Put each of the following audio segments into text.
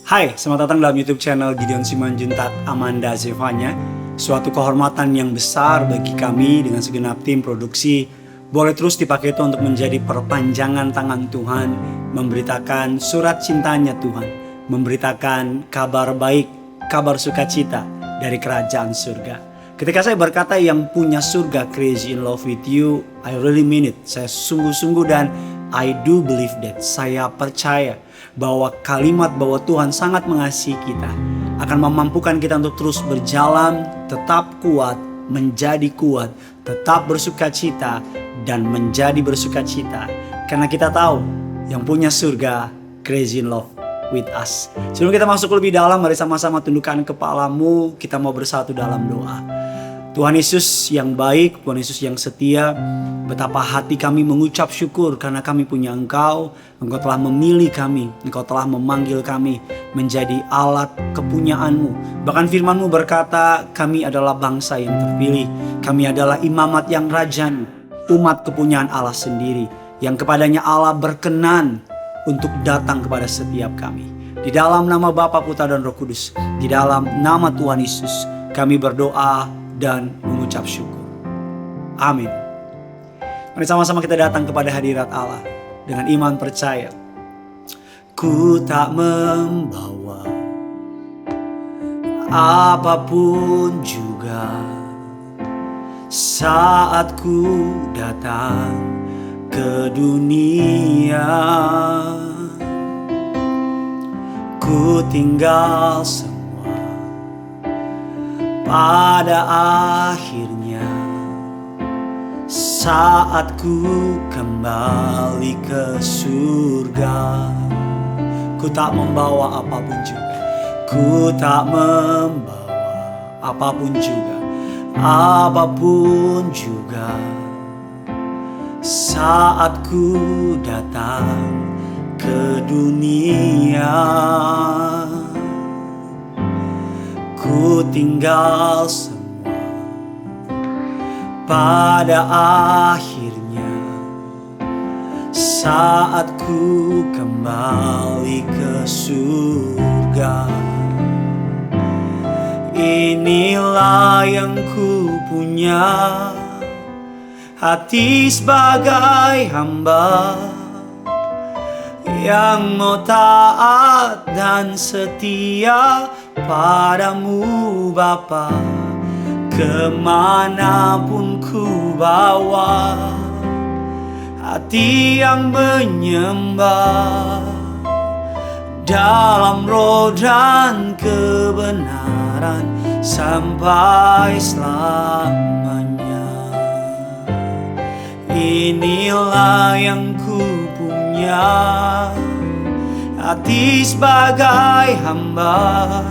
Hai, selamat datang dalam YouTube channel Gideon Simanjuntak Amanda Zevanya. Suatu kehormatan yang besar bagi kami dengan segenap tim produksi. Boleh terus dipakai itu untuk menjadi perpanjangan tangan Tuhan, memberitakan surat cintanya Tuhan, memberitakan kabar baik, kabar sukacita dari kerajaan surga. Ketika saya berkata yang punya surga crazy in love with you, I really mean it. Saya sungguh-sungguh dan I do believe that. Saya percaya bahwa kalimat bahwa Tuhan sangat mengasihi kita akan memampukan kita untuk terus berjalan, tetap kuat, menjadi kuat, tetap bersukacita dan menjadi bersukacita. Karena kita tahu yang punya surga crazy in love with us. Sebelum kita masuk lebih dalam, mari sama-sama tundukkan kepalamu. Kita mau bersatu dalam doa. Tuhan Yesus yang baik, Tuhan Yesus yang setia, betapa hati kami mengucap syukur karena kami punya Engkau. Engkau telah memilih kami, Engkau telah memanggil kami menjadi alat kepunyaan-Mu. Bahkan firman-Mu berkata, kami adalah bangsa yang terpilih, kami adalah imamat yang rajani, umat kepunyaan Allah sendiri, yang kepadanya Allah berkenan untuk datang kepada setiap kami. Di dalam nama Bapa, Putra dan Roh Kudus, di dalam nama Tuhan Yesus, kami berdoa dan mengucap syukur. Amin. Mari sama-sama kita datang kepada hadirat Allah dengan iman percaya. Ku tak membawa apapun juga saat ku datang ke dunia. Ku tinggal pada akhirnya saat ku kembali ke surga. Ku tak membawa apapun juga, ku tak membawa apapun juga, apapun juga saat ku datang ke dunia. Ku tinggal semua pada akhirnya saat ku kembali ke surga. Inilah yang ku punya, hati sebagai hamba yang mau taat dan setia padamu Bapa, kemanapun ku bawa, hati yang menyembah dalam roh dan kebenaran sampai selamanya. Inilah yang ku punya, hati sebagai hamba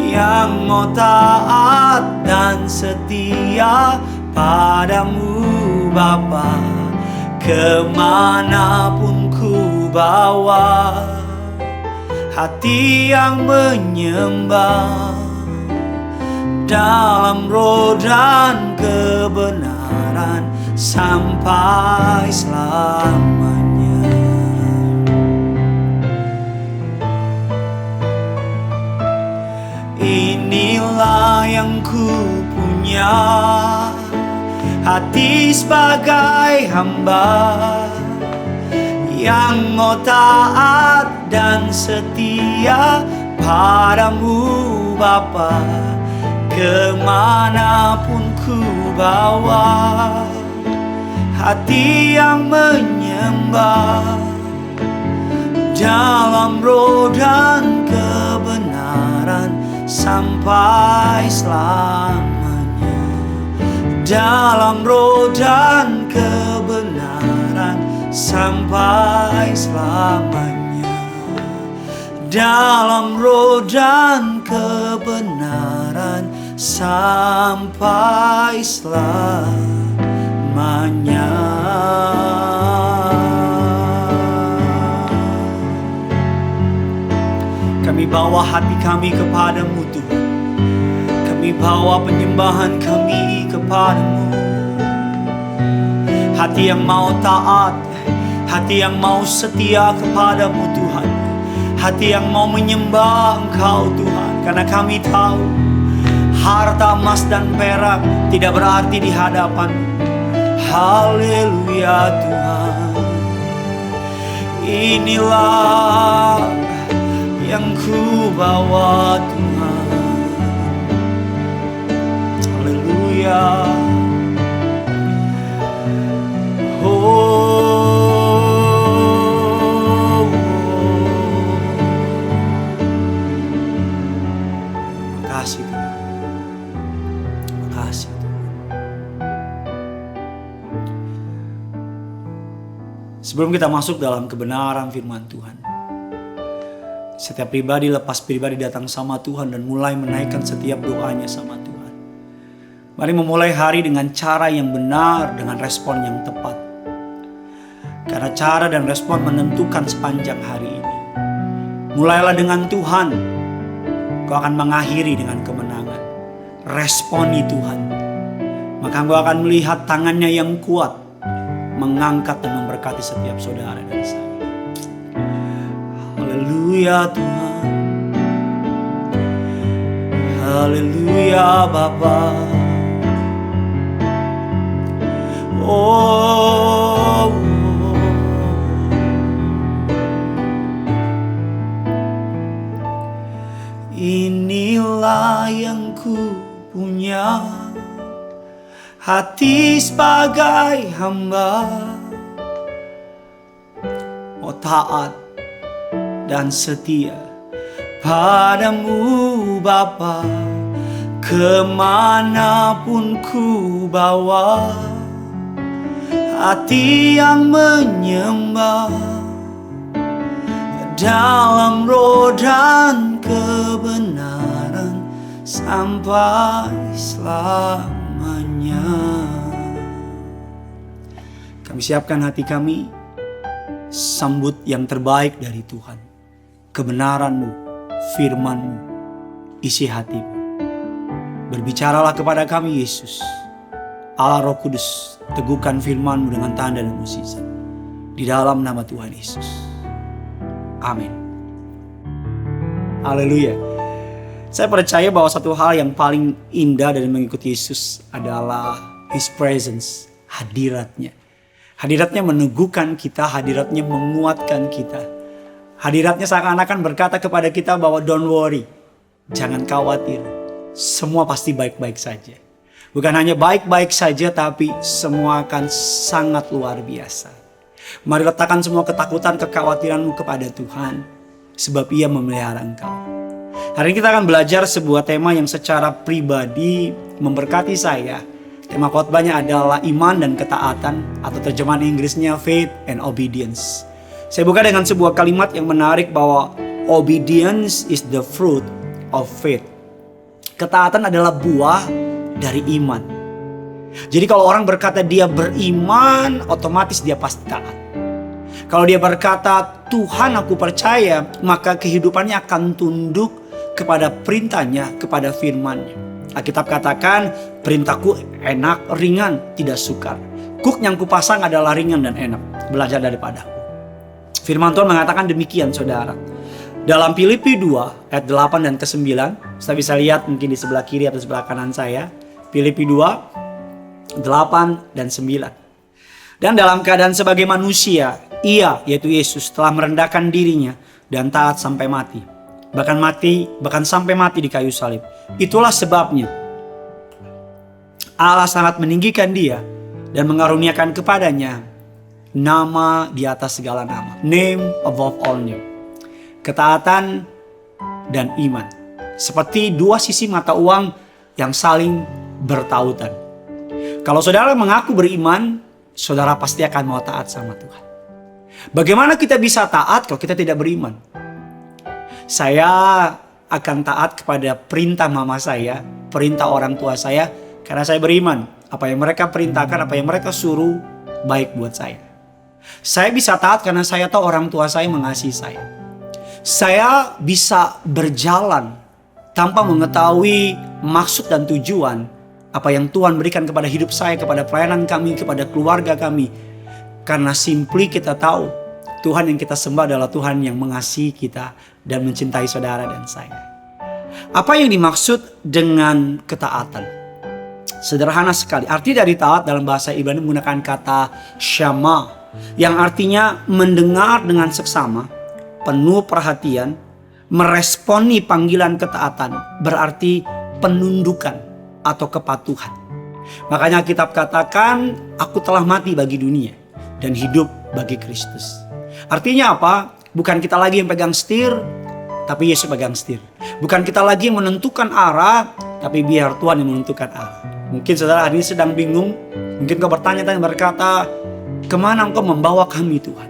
yang mau taat dan setia padamu Bapa, kemanapun ku bawa, hati yang menyembah dalam roh dan kebenaran sampai selamanya. Inilah yang ku punya, hati sebagai hamba yang mau taat dan setia padamu Bapa, kemanapun ku bawa, hati yang menyembah dalam roh dan kebenaran sampai selamanya. Dalam roh dan kebenaran sampai selamanya. Dalam roh dan kebenaran sampai selamanya. Kami bawa hati kami kepadamu Tuhan, kami bawa penyembahan kami kepadamu. Hati yang mau taat, hati yang mau setia kepadamu Tuhan, hati yang mau menyembah Engkau Tuhan. Karena kami tahu harta emas dan perak tidak berarti di hadapan. Haleluya Tuhan. Inilah yang ku bawa Tuhan. Haleluya. Makasih Tuhan. Makasih Tuhan. Sebelum kita masuk dalam kebenaran firman Tuhan, setiap pribadi lepas pribadi datang sama Tuhan dan mulai menaikkan setiap doanya sama Tuhan. Mari memulai hari dengan cara yang benar, dengan respon yang tepat. Karena cara dan respon menentukan sepanjang hari ini. Mulailah dengan Tuhan, kau akan mengakhiri dengan kemenangan. Responi Tuhan, maka kau akan melihat tangannya yang kuat mengangkat dan memberkati setiap saudara dan saya. Haleluya Tuhan. Haleluya Bapa. Oh, inilah yang ku punya, hati sebagai hamba, oh taat dan setia padamu Bapa. Kemanapun ku bawa, hati yang menyembah dalam roh dan kebenaran sampai selamanya. Kami siapkan hati kami, sambut yang terbaik dari Tuhan. Kebenaran-Mu, firman-Mu, isi hatimu. Berbicaralah kepada kami Yesus. Allah Roh Kudus, teguhkan firman-Mu dengan tanda dan mukjizat. Di dalam nama Tuhan Yesus. Amin. Haleluya. Saya percaya bahwa satu hal yang paling indah dari mengikuti Yesus adalah His presence, hadiratnya. Hadiratnya meneguhkan kita, hadiratnya menguatkan kita. Hadiratnya seakan-akan berkata kepada kita bahwa don't worry, jangan khawatir, semua pasti baik-baik saja. Bukan hanya baik-baik saja, tapi semua akan sangat luar biasa. Mari letakkan semua ketakutan, kekhawatiranmu kepada Tuhan, sebab Ia memelihara engkau. Hari ini kita akan belajar sebuah tema yang secara pribadi memberkati saya. Tema khotbahnya adalah iman dan ketaatan, atau terjemahan Inggrisnya faith and obedience. Saya buka dengan sebuah kalimat yang menarik bahwa obedience is the fruit of faith. Ketaatan adalah buah dari iman. Jadi kalau orang berkata dia beriman, otomatis dia pasti taat. Kalau dia berkata Tuhan aku percaya, maka kehidupannya akan tunduk kepada perintahnya, kepada firman-Nya. Alkitab katakan perintahku enak, ringan, tidak sukar. Kuk yang kupasang adalah ringan dan enak. Belajar daripadaku. Firman Tuhan mengatakan demikian saudara. Dalam Filipi 2 ayat 8 dan ke-9. Saya bisa lihat mungkin di sebelah kiri atau sebelah kanan saya. Filipi 2 8 dan 9. Dan dalam keadaan sebagai manusia, Ia yaitu Yesus telah merendahkan dirinya dan taat sampai mati. Bahkan sampai mati di kayu salib. Itulah sebabnya Allah sangat meninggikan Dia dan mengaruniakan kepadanya nama di atas segala nama. Name above all name. Ketaatan dan iman. Seperti dua sisi mata uang yang saling bertautan. Kalau saudara mengaku beriman, saudara pasti akan mau taat sama Tuhan. Bagaimana kita bisa taat kalau kita tidak beriman? Saya akan taat kepada perintah mama saya, perintah orang tua saya, karena saya beriman. Apa yang mereka perintahkan, apa yang mereka suruh, baik buat saya. Saya bisa taat karena saya tahu orang tua saya mengasihi saya. Saya bisa berjalan tanpa mengetahui maksud dan tujuan apa yang Tuhan berikan kepada hidup saya, kepada pelayanan kami, kepada keluarga kami. Karena simply kita tahu Tuhan yang kita sembah adalah Tuhan yang mengasihi kita dan mencintai saudara dan saya. Apa yang dimaksud dengan ketaatan? Sederhana sekali. Arti dari taat dalam bahasa Ibrani menggunakan kata syama, yang artinya mendengar dengan seksama, penuh perhatian, meresponi panggilan ketaatan, berarti penundukan atau kepatuhan. Makanya Alkitab katakan, aku telah mati bagi dunia dan hidup bagi Kristus. Artinya apa? Bukan kita lagi yang pegang setir, tapi Yesus pegang setir. Bukan kita lagi yang menentukan arah, tapi biar Tuhan yang menentukan arah. Mungkin saudara hari ini sedang bingung. Mungkin kau bertanya-tanya berkata, kemana engkau membawa kami Tuhan?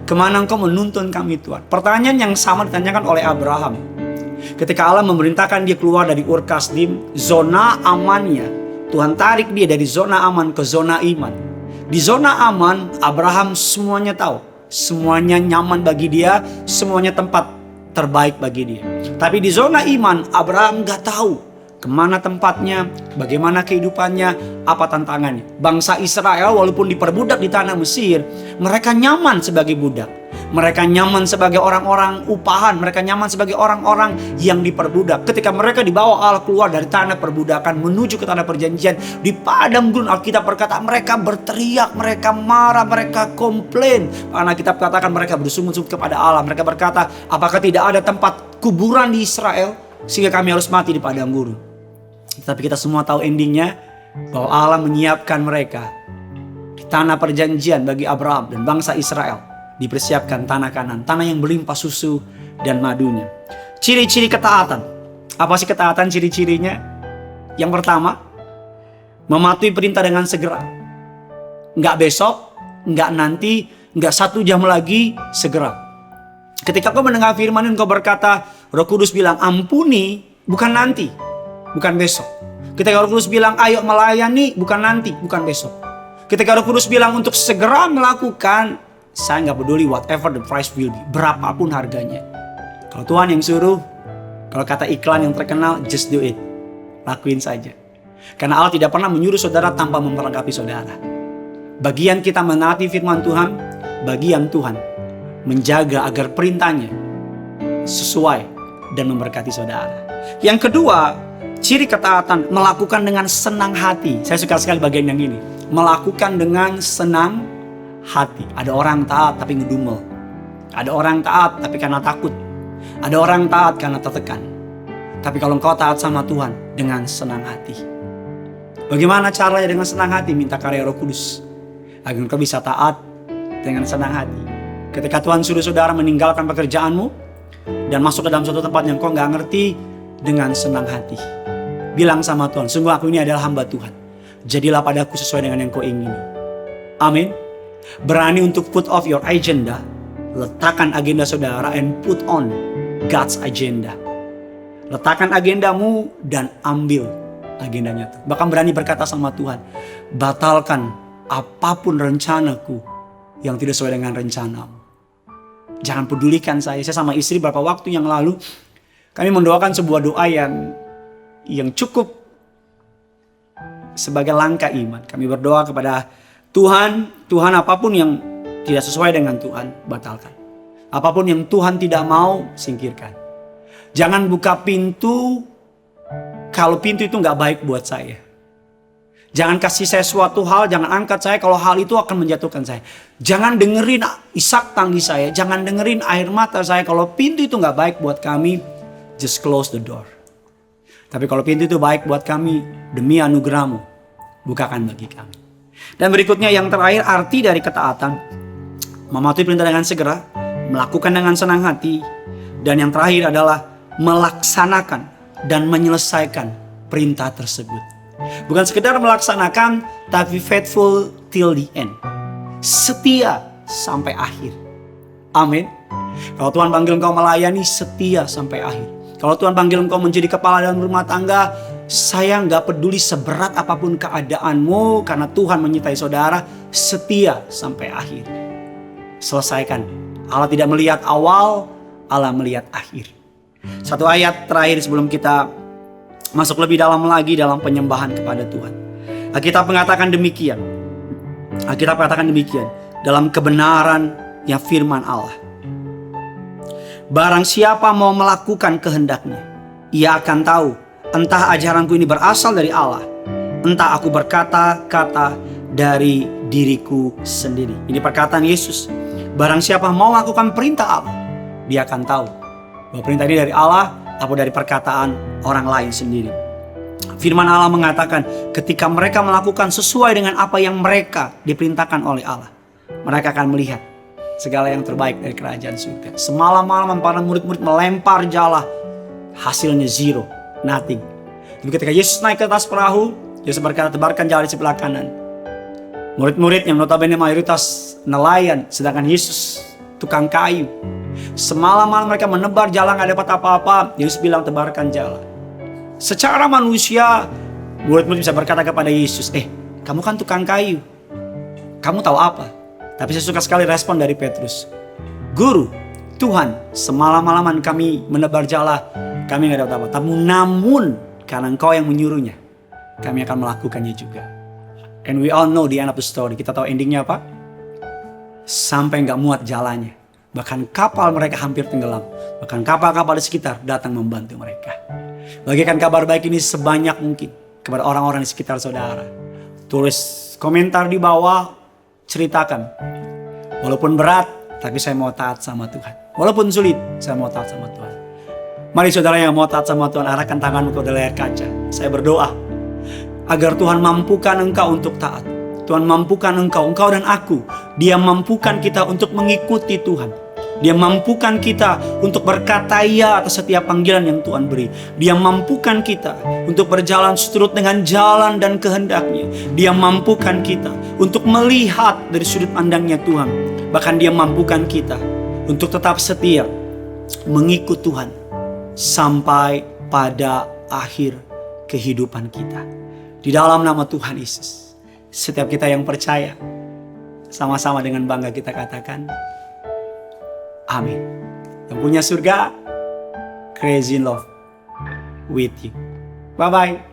Kemana engkau menuntun kami Tuhan? Pertanyaan yang sama ditanyakan oleh Abraham. Ketika Allah memerintahkan dia keluar dari Ur Kasdim, zona amannya, Tuhan tarik dia dari zona aman ke zona iman. Di zona aman, Abraham semuanya tahu. Semuanya nyaman bagi dia, semuanya tempat terbaik bagi dia. Tapi di zona iman, Abraham gak tahu kemana tempatnya, bagaimana kehidupannya, apa tantangannya. Bangsa Israel walaupun diperbudak di tanah Mesir, mereka nyaman sebagai budak. Mereka nyaman sebagai orang-orang upahan. Mereka nyaman sebagai orang-orang yang diperbudak. Ketika mereka dibawa Allah keluar dari tanah perbudakan menuju ke tanah perjanjian, di padang gurun Alkitab berkata mereka berteriak, mereka marah, mereka komplain. Karena Alkitab katakan mereka bersungut-sungut kepada Allah. Mereka berkata, apakah tidak ada tempat kuburan di Israel sehingga kami harus mati di padang gurun? Tapi kita semua tahu endingnya, bahwa Allah menyiapkan mereka di tanah perjanjian bagi Abraham dan bangsa Israel. Dipersiapkan tanah Kanan, tanah yang berlimpah susu dan madunya. Ciri-ciri ketaatan. Apa sih ketaatan ciri-cirinya? Yang pertama, mematuhi perintah dengan segera. Nggak besok, nggak nanti, nggak 1 jam lagi, segera. Ketika kau mendengar firman ini, kau berkata, Roh Kudus bilang ampuni, bukan nanti, bukan besok. Ketika Roh Kudus bilang ayo melayani, bukan nanti, bukan besok. Ketika Roh Kudus bilang untuk segera melakukan, saya nggak peduli whatever the price will be, berapapun harganya. Kalau Tuhan yang suruh, kalau kata iklan yang terkenal, just do it. Lakuin saja. Karena Allah tidak pernah menyuruh saudara tanpa memperlengkapi saudara. Bagian kita menaati firman Tuhan, bagian Tuhan menjaga agar perintahnya sesuai dan memberkati saudara. Yang kedua, ciri ketaatan melakukan dengan senang hati. Saya suka sekali bagian yang ini. Melakukan dengan senang hati. Ada orang taat tapi ngedumel. Ada orang taat tapi karena takut. Ada orang taat karena tertekan. Tapi kalau engkau taat sama Tuhan dengan senang hati. Bagaimana caranya dengan senang hati? Minta karya Roh Kudus agar engkau bisa taat dengan senang hati. Ketika Tuhan suruh saudara meninggalkan pekerjaanmu dan masuk ke dalam suatu tempat yang kau gak ngerti, dengan senang hati bilang sama Tuhan, sungguh aku ini adalah hamba Tuhan. Jadilah padaku sesuai dengan yang kau ingini. Amin. Berani untuk put off your agenda. Letakkan agenda saudara and put on God's agenda. Letakkan agendamu dan ambil agendanya. Bahkan berani berkata sama Tuhan, batalkan apapun rencanaku yang tidak sesuai dengan rencanamu. Jangan pedulikan saya. Saya sama istri beberapa waktu yang lalu, kami mendoakan sebuah doa yang cukup sebagai langkah iman. Kami berdoa kepada Tuhan apapun yang tidak sesuai dengan Tuhan, batalkan. Apapun yang Tuhan tidak mau, singkirkan. Jangan buka pintu kalau pintu itu gak baik buat saya. Jangan kasih saya suatu hal, jangan angkat saya kalau hal itu akan menjatuhkan saya. Jangan dengerin isak tangis saya, jangan dengerin air mata saya kalau pintu itu gak baik buat kami. Just close the door. Tapi kalau pintu itu baik buat kami, demi anugerahmu, bukakan bagi kami. Dan berikutnya yang terakhir, arti dari ketaatan. Mematuhi perintah dengan segera, melakukan dengan senang hati. Dan yang terakhir adalah melaksanakan dan menyelesaikan perintah tersebut. Bukan sekedar melaksanakan, tapi faithful till the end. Setia sampai akhir. Amin. Kalau Tuhan panggil engkau melayani, setia sampai akhir. Kalau Tuhan panggil engkau menjadi kepala dalam rumah tangga, saya gak peduli seberat apapun keadaanmu, karena Tuhan menyertai saudara, setia sampai akhir. Selesaikan. Allah tidak melihat awal, Allah melihat akhir. Satu ayat terakhir sebelum kita masuk lebih dalam lagi dalam penyembahan kepada Tuhan. Alkitab mengatakan demikian. Dalam kebenaran dahsyatnya firman Allah. Barang siapa mau melakukan kehendaknya, ia akan tahu entah ajaranku ini berasal dari Allah, entah aku berkata-kata dari diriku sendiri. Ini perkataan Yesus. Barang siapa mau melakukan perintah Allah, dia akan tahu bahwa perintah ini dari Allah atau dari perkataan orang lain sendiri. Firman Allah mengatakan ketika mereka melakukan sesuai dengan apa yang mereka diperintahkan oleh Allah, mereka akan melihat segala yang terbaik dari kerajaan surga. Semalam-malam para murid-murid melempar jala, hasilnya zero, nothing. Tapi ketika Yesus naik ke atas perahu, Yesus berkata, tebarkan jala di sebelah kanan. Murid-murid yang notabene mayoritas nelayan, sedangkan Yesus tukang kayu. Semalam-malam mereka menebar jala, gak dapat apa-apa. Yesus bilang, tebarkan jala. Secara manusia, murid-murid bisa berkata kepada Yesus, kamu kan tukang kayu, kamu tahu apa? Tapi saya suka sekali respon dari Petrus. Guru, Tuhan, semalam-malaman kami menebar jala, kami gak dapat apa-apa. Namun karena Engkau yang menyuruhnya, kami akan melakukannya juga. And we all know the end of the story. Kita tahu endingnya apa? Sampai gak muat jalannya. Bahkan kapal mereka hampir tenggelam. Bahkan kapal-kapal di sekitar datang membantu mereka. Bagikan kabar baik ini sebanyak mungkin kepada orang-orang di sekitar saudara. Tulis komentar di bawah, ceritakan. Walaupun berat, tapi saya mau taat sama Tuhan. Walaupun sulit, saya mau taat sama Tuhan. Mari saudara yang mau taat sama Tuhan, arahkan tanganmu ke layar kaca. Saya berdoa agar Tuhan mampukan engkau untuk taat. Tuhan mampukan engkau dan aku. Dia mampukan kita untuk mengikuti Tuhan. Dia mampukan kita untuk berkata ya atas setiap panggilan yang Tuhan beri. Dia mampukan kita untuk berjalan seturut dengan jalan dan kehendaknya. Dia mampukan kita untuk melihat dari sudut pandangnya Tuhan. Bahkan dia mampukan kita untuk tetap setia mengikut Tuhan sampai pada akhir kehidupan kita. Di dalam nama Tuhan Yesus, setiap kita yang percaya, sama-sama dengan bangga kita katakan, amin. Yang punya surga, crazy in love with you. Bye-bye.